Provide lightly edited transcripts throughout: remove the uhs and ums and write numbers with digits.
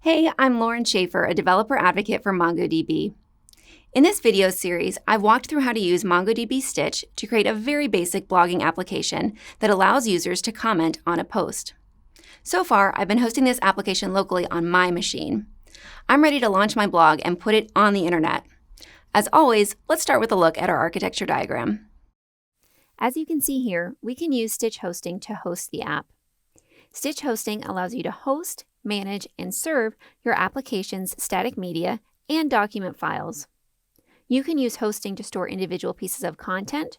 Hey, I'm Lauren Schaefer, a developer advocate for MongoDB. In this video series, I've walked through how to use MongoDB Stitch to create a very basic blogging application that allows users to comment on a post. So far, I've been hosting this application locally on my machine. I'm ready to launch my blog and put it on the internet. As always, let's start with a look at our architecture diagram. As you can see here, we can use Stitch Hosting to host the app. Stitch Hosting allows you to host, manage, and serve your application's static media and document files. You can use hosting to store individual pieces of content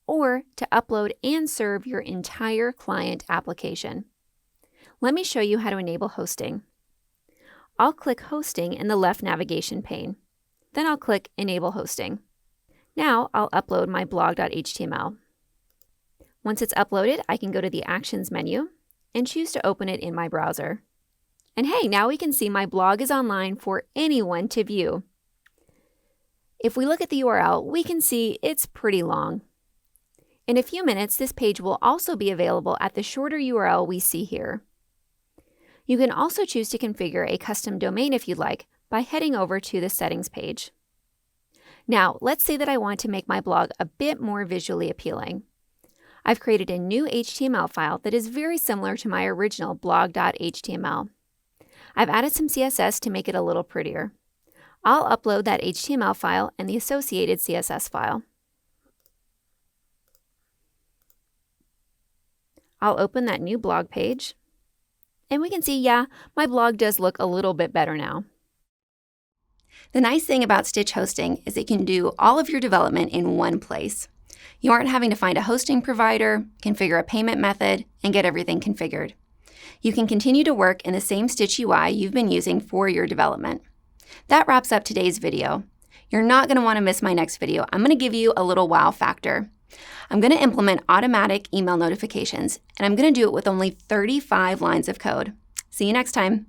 or to upload and serve your entire client application. Let me show you how to enable hosting. I'll click Hosting in the left navigation pane. Then I'll click Enable Hosting. Now I'll upload my blog.html. Once it's uploaded, I can go to the Actions menu and choose to open it in my browser. And hey, now we can see my blog is online for anyone to view. If we look at the URL, we can see it's pretty long. In a few minutes, this page will also be available at the shorter URL we see here. You can also choose to configure a custom domain if you'd like by heading over to the Settings page. Now, let's say that I want to make my blog a bit more visually appealing. I've created a new HTML file that is very similar to my original blog.html. I've added some CSS to make it a little prettier. I'll upload that HTML file and the associated CSS file. I'll open that new blog page, and we can see, yeah, my blog does look a little bit better now. The nice thing about Stitch Hosting is it can do all of your development in one place. You aren't having to find a hosting provider, configure a payment method, and get everything configured. You can continue to work in the same Stitch UI you've been using for your development. That wraps up today's video. You're not going to want to miss my next video. I'm going to give you a little wow factor. I'm going to implement automatic email notifications, and I'm going to do it with only 35 lines of code. See you next time.